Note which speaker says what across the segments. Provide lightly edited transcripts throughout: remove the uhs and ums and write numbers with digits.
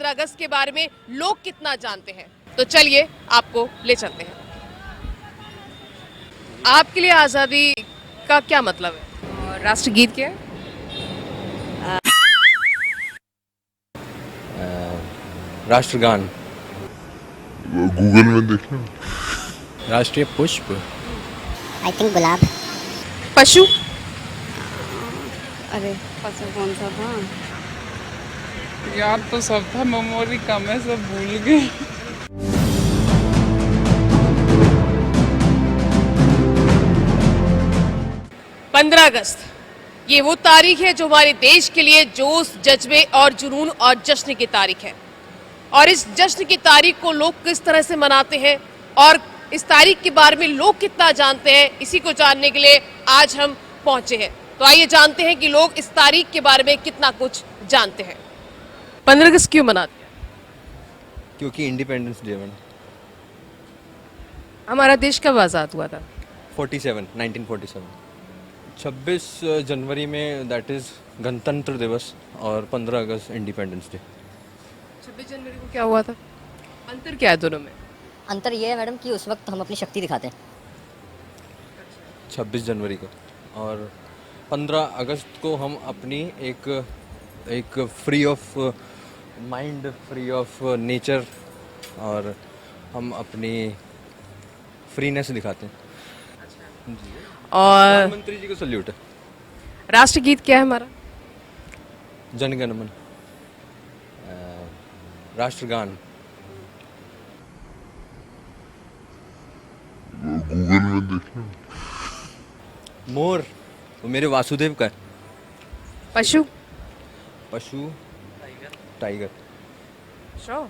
Speaker 1: 15 अगस्त के बारे में लोग कितना जानते हैं। तो चलिए आपको ले चलते हैं। आपके लिए आज़ादी का क्या मतलब है और राष्ट्रगीत क्या है?
Speaker 2: राष्ट्रगान।
Speaker 3: गूगल में देखना।
Speaker 2: राष्ट्रीय पुष्प।
Speaker 4: आई थिंक गुलाब।
Speaker 1: पशु।
Speaker 5: अरे पशु कौन सा था?
Speaker 6: याद तो सब था, मेमोरी कम है, सब भूल गई।
Speaker 1: पंद्रह अगस्त ये वो तारीख है जो हमारे देश के लिए जोश, जज्बे और जुनून और जश्न की तारीख है। और इस जश्न की तारीख को लोग किस तरह से मनाते हैं और इस तारीख के बारे में लोग कितना जानते हैं, इसी को जानने के लिए आज हम पहुंचे हैं। तो आइए जानते हैं कि लोग इस तारीख के बारे में कितना कुछ जानते हैं। 15 अगस्त क्यों मनाते हैं?
Speaker 2: क्योंकि इंडिपेंडेंस डे में
Speaker 1: हमारा देश कब आज़ाद हुआ था?
Speaker 2: 1947। 26 जनवरी में दैट इज़ गणतंत्र दिवस और 15 अगस्त इंडिपेंडेंस डे।
Speaker 1: 26 जनवरी को क्या हुआ था? अंतर क्या है दोनों में?
Speaker 4: अंतर ये है मैडम कि उस वक्त हम अपनी शक्ति दिखाते हैं।
Speaker 2: 26 जनवरी को और 15 अगस्त को हम अपनी एक free of mind, free of nature और हम अपनी फ्रीनेस दिखाते हैं।
Speaker 1: और
Speaker 2: प्रधानमंत्री जी को सल्यूट है।
Speaker 1: राष्ट्रगीत क्या है हमारा?
Speaker 2: जन गण मन। राष्ट्रगान।
Speaker 3: गूगल में देखना।
Speaker 2: मोर, वो मेरे वासुदेव का है।
Speaker 1: पशु।
Speaker 2: पशु टाइगर।
Speaker 1: श्योर।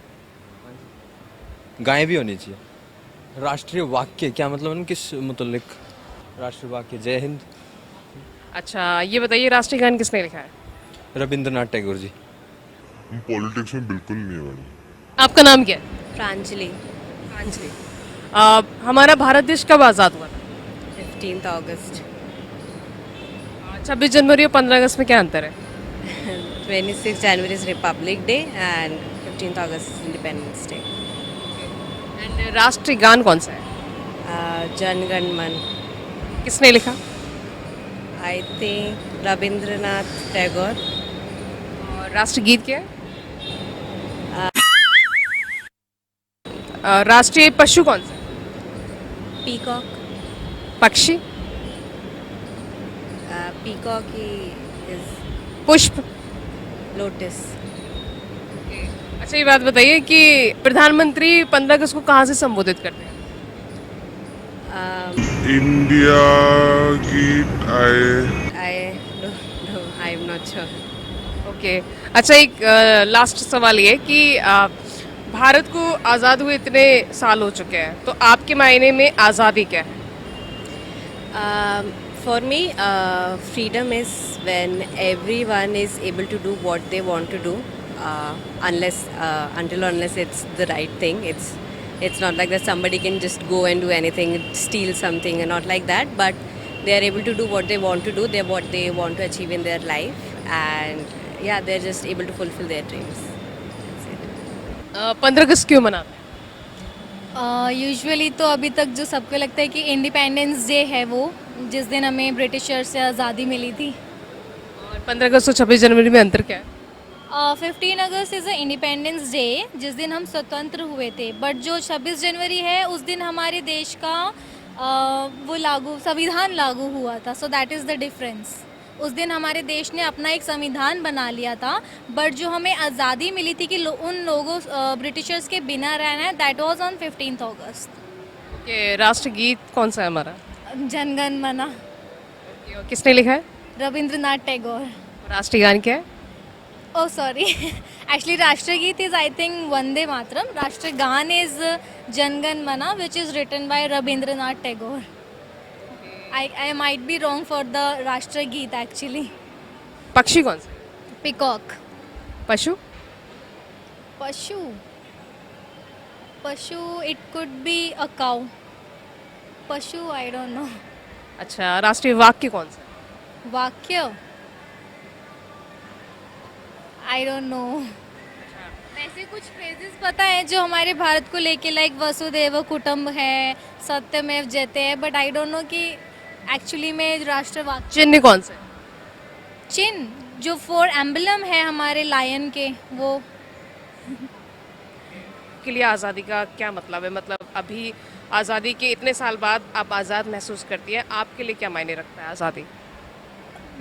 Speaker 2: गाय भी होनी चाहिए। राष्ट्रीय वाक्य क्या मतलब है, किस मुतल्लिक? राष्ट्रीय वाक्य जय हिंद।
Speaker 1: अच्छा ये बताइए राष्ट्रीय गान किसने लिखा है?
Speaker 2: रविंद्रनाथ टैगोर जी।
Speaker 3: हम पॉलिटिक्स में बिल्कुल नहीं है मैडम।
Speaker 1: आपका नाम क्या है?
Speaker 5: प्रांजलि।
Speaker 1: प्रांजलि। हमारा भारत देश कब आज़ाद हुआ था?
Speaker 5: 15 अगस्त।
Speaker 1: 26 जनवरी और 15 अगस्त में क्या अंतर है?
Speaker 5: 26 जनवरी is Republic day and 15 August independence day.
Speaker 1: And राष्ट्रीय गान कौन सा है?
Speaker 5: जन गण मन।
Speaker 1: किसने लिखा?
Speaker 5: I think Rabindranath Tagore.
Speaker 1: और राष्ट्रगीत क्या है? राष्ट्रीय पशु कौन सा है?
Speaker 5: पीकॉक।
Speaker 1: पक्षी।
Speaker 5: पीकॉक ही इज
Speaker 1: पुष्प।
Speaker 5: लोटस।
Speaker 1: अच्छा ये बात बताइए कि प्रधानमंत्री 15 अगस्त को कहाँ से संबोधित करते हैं?
Speaker 3: इंडिया गेट आए।
Speaker 5: I am not sure.
Speaker 1: Okay. अच्छा एक लास्ट सवाल ये कि भारत को आज़ाद हुए इतने साल हो चुके हैं, तो आपके मायने में आज़ादी क्या है?
Speaker 5: For me, freedom is when everyone is able to do what they want to do, unless it's the right thing. It's not like that somebody can just go and do anything, steal something, and not like that. But they are able to do what they want to do. They what they want to achieve in their life, and yeah, they're just able to fulfill their dreams. That's it.
Speaker 1: 15 अगस्त क्यों मनाते हैं?
Speaker 7: Usually तो अभी तक जो सबको लगता है कि इंडिपेंडेंस डे है वो जिस दिन हमें ब्रिटिशर से आज़ादी मिली थी।
Speaker 1: और 15 अगस्त और 26 जनवरी में अंतर क्या है?
Speaker 7: 15 अगस्त इज़ अ इंडिपेंडेंस डे जिस दिन हम स्वतंत्र हुए थे, बट जो 26 जनवरी है उस दिन हमारे देश का वो संविधान लागू हुआ था। So that is the difference. उस दिन हमारे देश ने अपना एक संविधान बना लिया था, बट जो हमें आज़ादी मिली थी कि उन लोगों ब्रिटिशर्स के बिना रहना है, that was on 15 August.
Speaker 1: Okay. राष्ट्रगीत कौन सा है हमारा?
Speaker 7: जनगण मना।
Speaker 1: ओके, और किसने लिखा है?
Speaker 7: रविंद्रनाथ टैगोर।
Speaker 1: राष्ट्रीय गान क्या है?
Speaker 7: Oh, sorry. Actually, Rashtragit is, I think, Vande Mataram. Rashtragan is Jangan Mana, which is written by Rabindranath Tagore. I might be wrong for the Rashtragit, actually.
Speaker 1: पक्षी कौन सा?
Speaker 7: Peacock.
Speaker 1: पशु?
Speaker 7: Pashu, it could be a cow. Pashu, I don't know.
Speaker 1: अच्छा राष्ट्रीय वाक्य कौन सा?
Speaker 7: Vakya. I don't know. ऐसे कुछ फ्रेजेस पता है जो हमारे भारत को लेके, लाइक वसुदेव कुटुंब है, सत्यमेव जयते है, बट आई डोंट नो कि एक्चुअली में राष्ट्रवाद
Speaker 1: चिन्ह कौन सा है?
Speaker 7: चिन्ह जो 4 एम्बलम है हमारे लायन के, वो
Speaker 1: के लिए आज़ादी का क्या मतलब है? मतलब अभी आज़ादी के इतने साल बाद आप आज़ाद महसूस करती है, आपके लिए क्या मायने रखता है आज़ादी?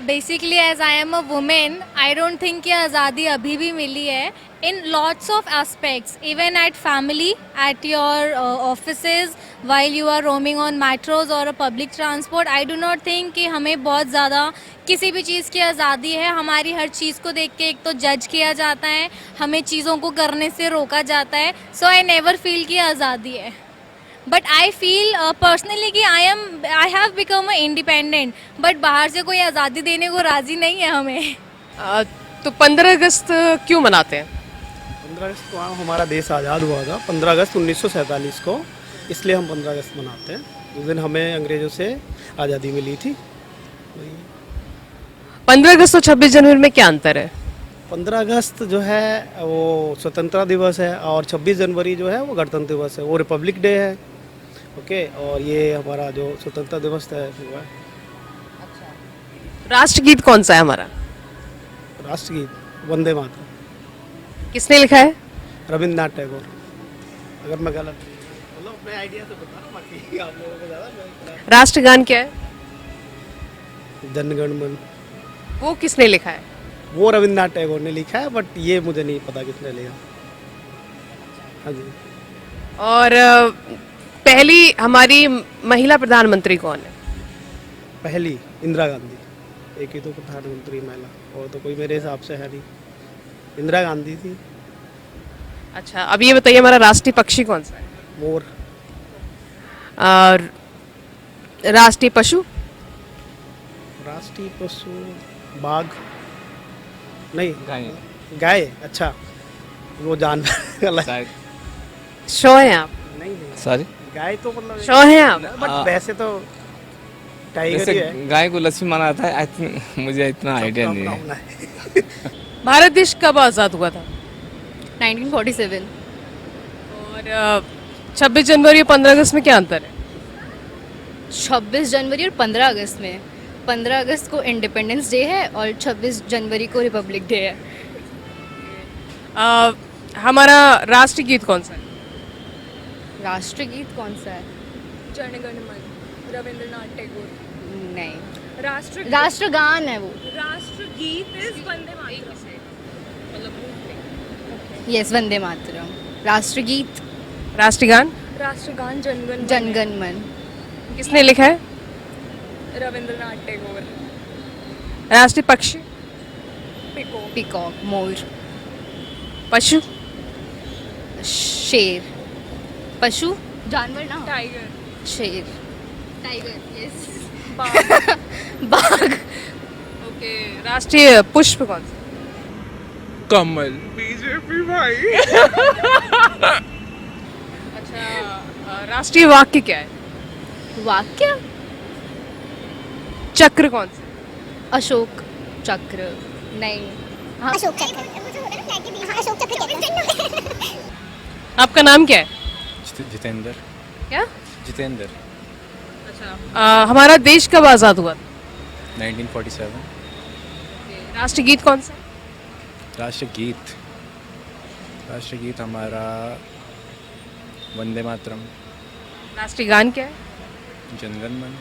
Speaker 7: Basically as I am a woman, I don't think कि आज़ादी अभी भी मिली है in lots of aspects, even at family, at your offices, while you are roaming on metros और public transport. I do not think कि हमें बहुत ज़्यादा किसी भी चीज़ की आज़ादी है. हमारी हर चीज़ को देख के एक तो जज किया जाता है, हमें चीज़ों को करने से रोका जाता है. सो आई नेवर फील कि आज़ादी है. बट आई फील पर्सनली कि I have become a independent, but बाहर से कोई आज़ादी देने को राज़ी नहीं है हमें.
Speaker 1: तो 15 अगस्त क्यों मनाते हैं?
Speaker 8: 15 अगस्त को हमारा देश आज़ाद हुआ था 15 अगस्त 1947 को, इसलिए हम 15 अगस्त मनाते हैं. उस दिन हमें अंग्रेज़ों से आज़ादी मिली थी.
Speaker 1: 15 अगस्त और 26 जनवरी में क्या अंतर है?
Speaker 8: 15 अगस्त जो है वो स्वतंत्रता दिवस है और 26 जनवरी जो है वो गणतंत्र दिवस है, वो रिपब्लिक डे है. ओके, और ये हमारा जो स्वतंत्रता दिवस है वो है.
Speaker 1: राष्ट्रगीत कौन सा है हमारा?
Speaker 8: राष्ट्रगीत वंदे मातरम,
Speaker 1: किसने लिखा है?
Speaker 8: रविंद्रनाथ टैगोर. अगर मैं गलत मतलब अपने आइडिया से बता रहा हूँ, बाकी आप लोगों को ज़्यादा.
Speaker 1: राष्ट्रगान क्या है?
Speaker 8: जनगण मन,
Speaker 1: वो किसने लिखा है?
Speaker 8: वो रविंद्रनाथ टैगोर ने लिखा है, बट ये मुझे नहीं पता किसने लिखा. हाँ जी.
Speaker 1: और पहली हमारी महिला प्रधानमंत्री कौन है?
Speaker 8: पहली इंदिरा गांधी. एक ही तो प्रधानमंत्री महिला, और तो कोई मेरे हिसाब से है नहीं. इंदिरा गांधी थी.
Speaker 1: अच्छा, अब ये बताइए हमारा राष्ट्रीय पक्षी कौन सा है?
Speaker 8: मोर.
Speaker 1: और राष्ट्रीय पशु?
Speaker 8: राष्ट्रीय पशु बाघ नहीं, गाय. अच्छा, वो जानवर अलग.
Speaker 1: शो है आप?
Speaker 8: नहीं नहीं,
Speaker 2: सॉरी,
Speaker 8: गाय तो मतलब
Speaker 1: शो है आप?
Speaker 8: बट वैसे तो टाइगर ही है.
Speaker 9: गाय को लक्ष्मी माना जाता है. आई थिंक मुझे इतना आइडिया नहीं है.
Speaker 8: अपना है.
Speaker 1: भारत देश कब आज़ाद हुआ था?
Speaker 5: 1947.
Speaker 1: और 26 जनवरी और 15 अगस्त में क्या अंतर है?
Speaker 5: 26 जनवरी और 15 अगस्त में, 15 अगस्त को इंडिपेंडेंस डे है और 26 जनवरी को रिपब्लिक डे है.
Speaker 1: हमारा राष्ट्रीय गीत कौन सा है?
Speaker 5: राष्ट्रगीत कौन सा है?
Speaker 7: जनगण मन, रविंद्रनाथ टैगोर.
Speaker 5: नहीं, राष्ट्रगान है वो.
Speaker 1: राष्ट्रगीत इज वंदे मातरम.
Speaker 5: यस, वंदे मातरम. राष्ट्रगीत,
Speaker 1: राष्ट्रगान
Speaker 7: राष्ट्रगान जनगण
Speaker 5: जनगण मन.
Speaker 1: किसने लिखा है?
Speaker 7: रविंद्रनाथ टैगोर.
Speaker 1: राष्ट्रीय पक्षी?
Speaker 5: पिकॉक, मोर.
Speaker 1: पशु?
Speaker 5: शेर. पशु जानवर ना,
Speaker 7: टाइगर.
Speaker 5: शेर. Tiger, yes. बाघ.
Speaker 1: ओके, राष्ट्रीय पुष्प कौन सा?
Speaker 6: कमल. बीजेपी भाई.
Speaker 1: अच्छा, राष्ट्रीय वाक्य क्या है?
Speaker 5: वाक्य
Speaker 1: चक्र कौन सा?
Speaker 5: अशोक चक्र. नहीं, हाँ,
Speaker 4: अशोक चक्र. हाँ, अशोक चक्र कहते हैं.
Speaker 1: आपका नाम क्या है?
Speaker 9: जितेंद्र.
Speaker 1: क्या?
Speaker 9: जितेंद्र.
Speaker 1: अच्छा, हमारा देश कब आज़ाद हुआ था?
Speaker 9: 1947.
Speaker 1: राष्ट्रीय गीत कौन सा?
Speaker 9: राष्ट्रगीत, राष्ट्रगीत हमारा वंदे मातरम.
Speaker 1: राष्ट्रीय गान क्या है?
Speaker 9: जनगण मन.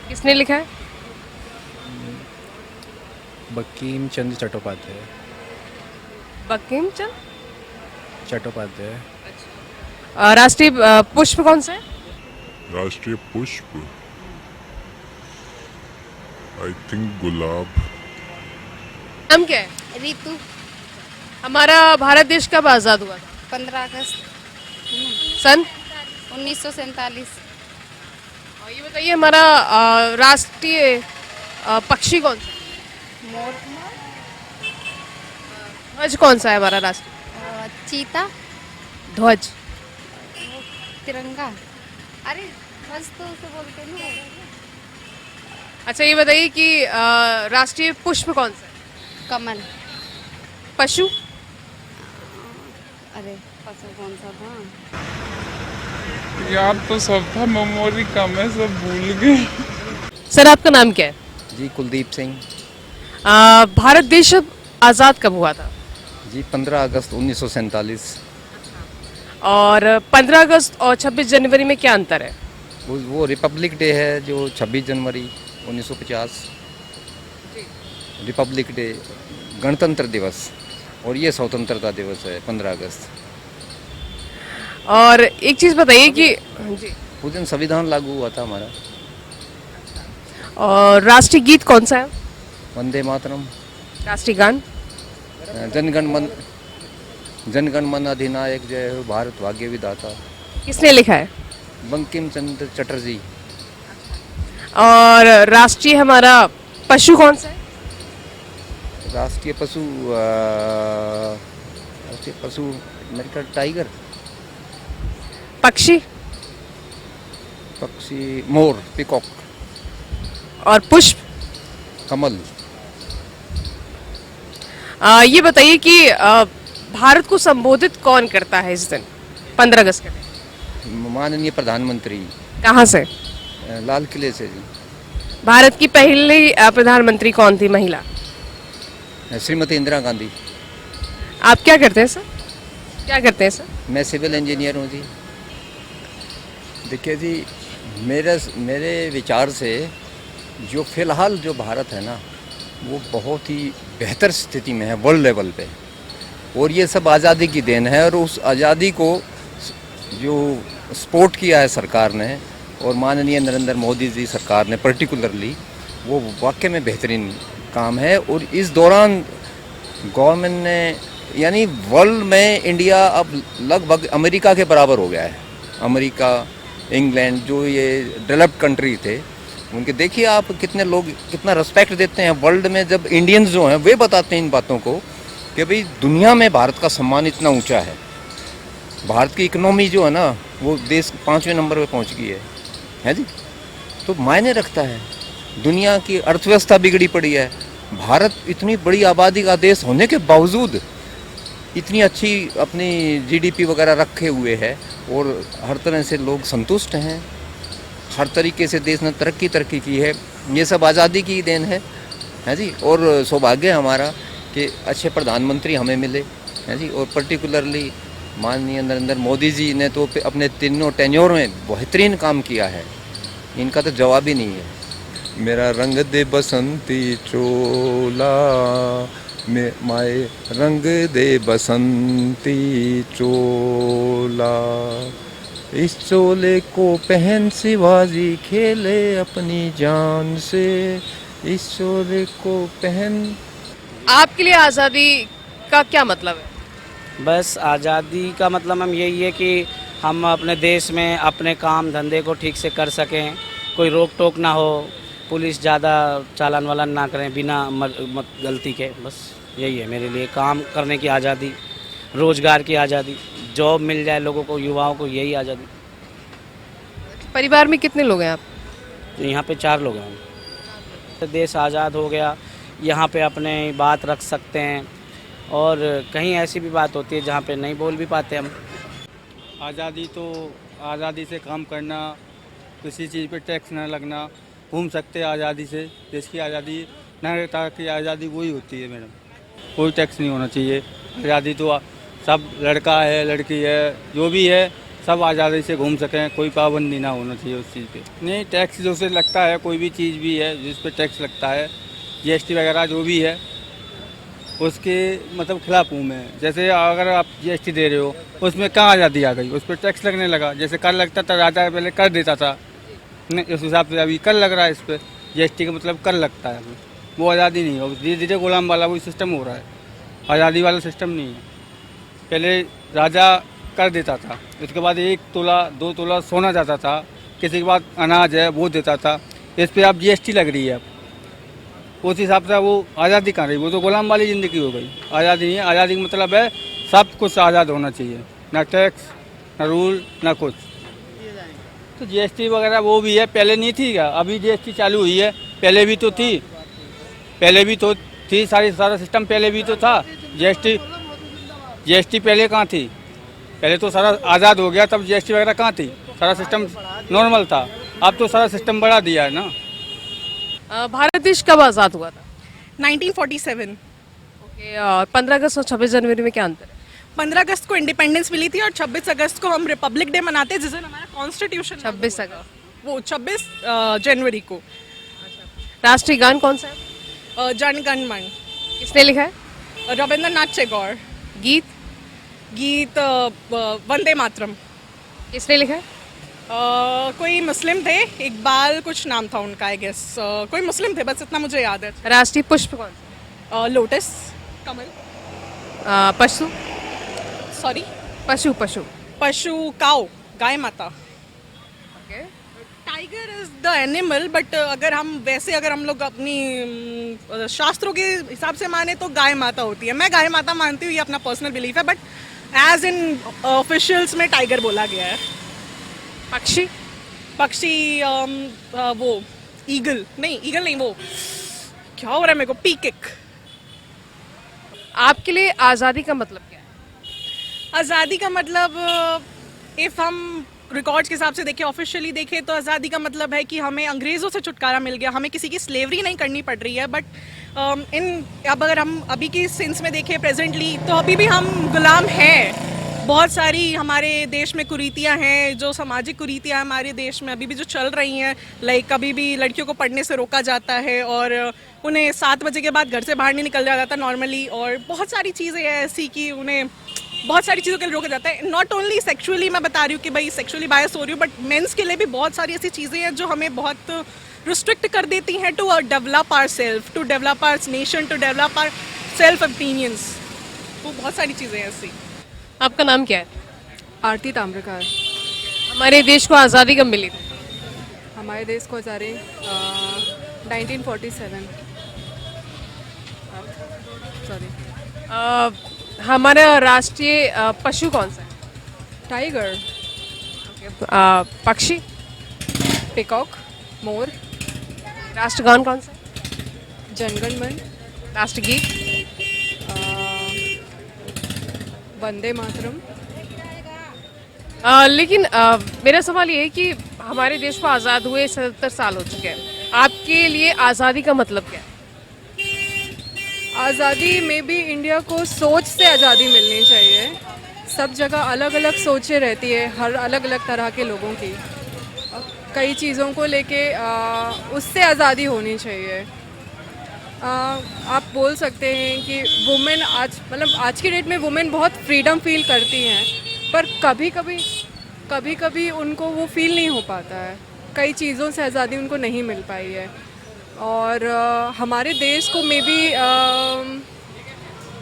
Speaker 1: किसने लिखा है?
Speaker 9: बंकिम चंद्र चट्टोपाध्याय.
Speaker 1: बंकिम चंद्र
Speaker 9: चट्टोपाध्याय.
Speaker 1: राष्ट्रीय पुष्प कौन सा है?
Speaker 3: राष्ट्रीय पुष्प आई थिंक गुलाब.
Speaker 1: नाम क्या है?
Speaker 5: ऋतु.
Speaker 1: हमारा भारत देश कब आज़ाद हुआ था?
Speaker 5: 15 अगस्त
Speaker 1: सन?
Speaker 5: 1947.
Speaker 1: और ये बताइए हमारा राष्ट्रीय पक्षी कौन सा है?
Speaker 5: मोर.
Speaker 1: ध्वज कौन सा है हमारा राष्ट्रीय?
Speaker 5: चीता.
Speaker 1: ध्वज?
Speaker 5: तिरंगा. अरे बस तो उसे बोलते हैं.
Speaker 1: अच्छा, ये बताइए कि राष्ट्रीय पुष्प कौन सा है?
Speaker 5: कमल.
Speaker 1: पशु?
Speaker 5: अरे पशु कौन सा था?
Speaker 6: याद तो सब था, मेमोरी कम है, सब भूल गए।
Speaker 1: सर आपका नाम क्या है?
Speaker 10: जी कुलदीप सिंह।
Speaker 1: भारत देश आज़ाद कब हुआ था?
Speaker 10: जी 15 अगस्त 1947।
Speaker 1: और 15 अगस्त और 26 जनवरी में क्या अंतर है?
Speaker 10: वो रिपब्लिक डे है जो 26 जनवरी 1950, रिपब्लिक डे गणतंत्र दिवस, और ये स्वतंत्रता दिवस है 15 अगस्त।
Speaker 1: और एक चीज़ बताइए कि जी,
Speaker 10: उस दिन संविधान लागू हुआ था हमारा।
Speaker 1: और राष्ट्रीय गीत कौन सा है?
Speaker 10: वंदे मातरम।
Speaker 1: राष्ट्रीय गान?
Speaker 10: जनगण मन अधिनायक जय हो भारत भाग्य विधाता।
Speaker 1: किसने लिखा है?
Speaker 10: बंकिम चंद्र चटर्जी।
Speaker 1: और राष्ट्रीय हमारा पशु कौन सा है?
Speaker 10: राष्ट्रीय पशु मेरे ख्याल टाइगर।
Speaker 1: पक्षी?
Speaker 10: पक्षी मोर, पिकॉक।
Speaker 1: और पुष्प?
Speaker 10: कमल।
Speaker 1: ये बताइए कि भारत को संबोधित कौन करता है इस दिन 15 अगस्त के दिन?
Speaker 10: माननीय प्रधानमंत्री।
Speaker 1: कहाँ से?
Speaker 10: लाल किले से जी।
Speaker 1: भारत की पहली प्रधानमंत्री कौन थी महिला?
Speaker 10: श्रीमती इंदिरा गांधी।
Speaker 1: आप क्या करते हैं सर? क्या करते हैं सर?
Speaker 10: मैं सिविल इंजीनियर हूँ जी। देखिए जी, मेरे विचार से जो फिलहाल जो भारत है ना, वो बहुत ही बेहतर स्थिति में है वर्ल्ड लेवल पे, और ये सब आज़ादी की देन है। और उस आज़ादी को जो सपोर्ट किया है सरकार ने, और माननीय नरेंद्र मोदी जी सरकार ने पर्टिकुलरली, वो वाकई में बेहतरीन काम है। और इस दौरान गवर्नमेंट ने, यानी वर्ल्ड में इंडिया अब लगभग अमेरिका के बराबर हो गया है। अमेरिका, इंग्लैंड, जो ये डेवलप्ड कंट्री थे, उनके देखिए आप कितने लोग कितना रिस्पेक्ट देते हैं वर्ल्ड में। जब इंडियंस जो हैं वे बताते हैं इन बातों को कि भाई दुनिया में भारत का सम्मान इतना ऊंचा है। भारत की इकोनॉमी जो है ना, वो देश 5वें नंबर पे पहुंच गई है जी। तो मायने रखता है। दुनिया की अर्थव्यवस्था बिगड़ी पड़ी है। भारत इतनी बड़ी आबादी का देश होने के बावजूद इतनी अच्छी अपनी जीडीपी वगैरह रखे हुए है, और हर तरह से लोग संतुष्ट हैं। हर तरीके से देश ने तरक्की की है। ये सब आज़ादी की देन है जी। और सौभाग्य है हमारा कि अच्छे प्रधानमंत्री हमें मिले हैं जी। और पर्टिकुलरली माननीय नरेंद्र मोदी जी ने तो अपने तीनों टेन्योर में बेहतरीन काम किया है। इनका तो जवाब ही नहीं है। मेरा रंग दे बसंती चोला, माए रंग दे बसंती चोला, इस चोले को पहन शिवाजी खेले अपनी जान से, इस चोले को पहन।
Speaker 1: आपके लिए आज़ादी का क्या मतलब है?
Speaker 8: बस आज़ादी का मतलब हम यही है कि हम अपने देश में अपने काम धंधे को ठीक से कर सकें, कोई रोक टोक ना हो, पुलिस ज़्यादा चालान वालान ना करें बिना गलती के। बस यही है मेरे लिए, काम करने की आज़ादी, रोज़गार की आज़ादी, जॉब मिल जाए लोगों को, युवाओं को, यही आज़ादी।
Speaker 1: परिवार में कितने लोग हैं आप?
Speaker 8: यहाँ पे 4 लोग हैं। देश आज़ाद हो गया, यहाँ पे अपने बात रख सकते हैं, और कहीं ऐसी भी बात होती है जहाँ पे नहीं बोल भी पाते हम।
Speaker 11: आज़ादी तो आज़ादी से काम करना, किसी चीज़ पे टैक्स ना लगना, घूम सकते हैं आज़ादी से। देश की आज़ादी, नागरिकता की आज़ादी वही होती है मैडम। कोई टैक्स नहीं होना चाहिए। आज़ादी तो सब, लड़का है लड़की है जो भी है, सब आज़ादी से घूम सकें, कोई पाबंदी ना होना चाहिए उस चीज़ पे। नहीं, टैक्स जो से लगता है, कोई भी चीज़ भी है जिस पे टैक्स लगता है, जीएसटी वगैरह जो भी है, उसके मतलब खिलाफ हूँ मैं। जैसे अगर आप जीएसटी दे रहे हो, उसमें कहाँ आज़ादी आ गई? उस पर टैक्स लगने लगा। जैसे कर लगता था, राजा पहले कर देता था, नहीं उस हिसाब से अभी कर लग रहा है। इस पर जीएसटी का मतलब कर लगता है, वो आज़ादी नहीं है। धीरे धीरे गुलाम वाला वही सिस्टम हो रहा है, आज़ादी वाला सिस्टम नहीं है। पहले राजा कर देता था, उसके बाद 1 तोला 2 तोला सोना जाता था, किसी के बाद अनाज है वो देता था। इस पर आप जीएसटी लग रही है। अब उस हिसाब से वो आज़ादी कहाँ रही? वो तो गुलाम वाली ज़िंदगी हो गई। आज़ादी नहीं है। आज़ादी का मतलब है सब कुछ आज़ाद होना चाहिए, ना टैक्स, ना रूल, ना कुछ। तो जीएसटी वगैरह वो भी है, पहले नहीं थी क्या? अभी जीएसटी चालू हुई है, पहले भी तो थी। सारा सिस्टम पहले भी तो था। जीएसटी पहले कहाँ थी? पहले तो सारा आज़ाद हो गया, तब जीएसटी वगैरह कहाँ थी, सारा सिस्टम नॉर्मल था। अब तो सारा सिस्टम बढ़ा दिया है ना।
Speaker 1: भारत देश कब आज़ाद हुआ था?
Speaker 12: 1947।
Speaker 1: ओके, 15 अगस्त और 26 जनवरी में क्या अंतर है?
Speaker 12: 15 अगस्त को इंडिपेंडेंस मिली थी और 26 अगस्त को हम रिपब्लिक डे मनाते हैं, जिस दिन हमारा कॉन्स्टिट्यूशन
Speaker 1: 26 अगस्त।
Speaker 12: वो 26 जनवरी को।
Speaker 1: राष्ट्रीय गान कौन सा है?
Speaker 12: जन गण मन।
Speaker 1: किसने लिखा है?
Speaker 12: रविंद्रनाथ टैगोर।
Speaker 1: गीत?
Speaker 12: गीत वंदे मातरम।
Speaker 1: किसने लिखा है?
Speaker 12: कोई मुस्लिम थे, इकबाल कुछ नाम था उनका, आई गेस। कोई मुस्लिम थे, बस इतना मुझे याद है।
Speaker 1: राष्ट्रीय पुष्प कौन सा?
Speaker 12: लोटस, कमल।
Speaker 1: पशु?
Speaker 12: सॉरी,
Speaker 1: पशु पशु
Speaker 12: पशु काऊ, गाय माता।
Speaker 1: Okay,
Speaker 12: tiger is the animal, but अगर हम लोग अपनी शास्त्रों के हिसाब से माने तो गाय माता होती है। मैं गाय माता मानती हूँ, ये अपना पर्सनल बिलीफ है, बट एज इन ऑफिशियल्स में टाइगर बोला गया है।
Speaker 1: पक्षी?
Speaker 12: पक्षी वो ईगल नहीं, वो क्या हो रहा है मेरे को, पीकॉक।
Speaker 1: आपके लिए आज़ादी का मतलब क्या है?
Speaker 12: आज़ादी का मतलब, इफ़ हम रिकॉर्ड्स के हिसाब से देखें, ऑफिशियली देखें, तो आज़ादी का मतलब है कि हमें अंग्रेज़ों से छुटकारा मिल गया, हमें किसी की स्लेवरी नहीं करनी पड़ रही है। बट अब अगर हम अभी की सेंस में देखें प्रेजेंटली, तो अभी भी हम गुलाम हैं। बहुत सारी हमारे देश में कुरीतियाँ हैं, जो सामाजिक कुरीतियाँ हमारे देश में अभी भी जो चल रही हैं। लाइक कभी भी लड़कियों को पढ़ने से रोका जाता है और उन्हें 7 बजे के बाद घर से बाहर नहीं निकल जाता नॉर्मली, और बहुत सारी चीज़ें हैं ऐसी कि उन्हें बहुत सारी चीज़ों के लिए रोका जाता है। नॉट ओनली सेक्सुअली, मैं बता रही हूँ कि भाई सेक्सुअली बायस हो रही हूँ, बट मेंस के लिए भी बहुत सारी ऐसी चीज़ें हैं जो हमें बहुत रिस्ट्रिक्ट कर देती हैं to develop our self, to develop our nation, to develop our self opinions. वो बहुत सारी चीज़ें हैं ऐसी।
Speaker 1: आपका नाम क्या है?
Speaker 13: आरती ताम्रकार।
Speaker 1: हमारे देश को आज़ादी कब मिली थी?
Speaker 13: हमारे देश को आज़ादी 1947। सॉरी,
Speaker 1: हमारा राष्ट्रीय पशु कौन सा है?
Speaker 13: टाइगर।
Speaker 1: पक्षी?
Speaker 13: पिकॉक, मोर।
Speaker 1: राष्ट्रगान कौन सा?
Speaker 13: जनगण मन।
Speaker 1: राष्ट्रगीत?
Speaker 13: वंदे मातरम।
Speaker 1: लेकिन मेरा सवाल ये है कि हमारे देश को आज़ाद हुए 77 साल हो चुके हैं, आपके लिए आज़ादी का मतलब क्या है?
Speaker 13: आज़ादी में भी इंडिया को सोच से आज़ादी मिलनी चाहिए। सब जगह अलग अलग सोचें रहती है, हर अलग अलग तरह के लोगों की, कई चीज़ों को लेके उससे आज़ादी होनी चाहिए। आप बोल सकते हैं कि वुमेन आज की डेट में वुमेन बहुत फ्रीडम फील करती हैं, पर कभी कभी उनको वो फील नहीं हो पाता है, कई चीज़ों से आज़ादी उनको नहीं मिल पाई है। और हमारे देश को मे बी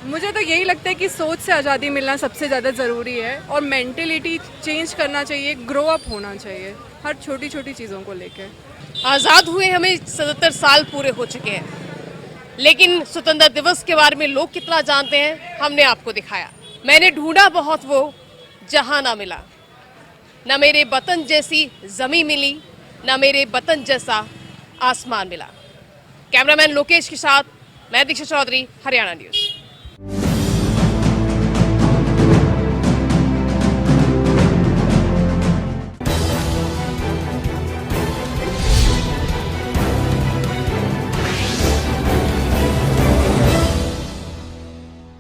Speaker 13: मुझे तो यही लगता है कि सोच से आज़ादी मिलना सबसे ज़्यादा ज़रूरी है, और मेंटेलिटी चेंज करना चाहिए, ग्रो अप होना चाहिए हर छोटी छोटी चीज़ों को लेकर।
Speaker 1: आज़ाद हुए हमें 77 साल पूरे हो चुके हैं, लेकिन स्वतंत्रता दिवस के बारे में लोग कितना जानते हैं हमने आपको दिखाया। मैंने ढूंढा बहुत वो जहां ना मिला, ना मेरे वतन जैसी ज़मीं मिली, ना मेरे वतन जैसा आसमान मिला। कैमरामैन लोकेश के साथ मैं दीक्षा चौधरी, हरियाणा न्यूज़।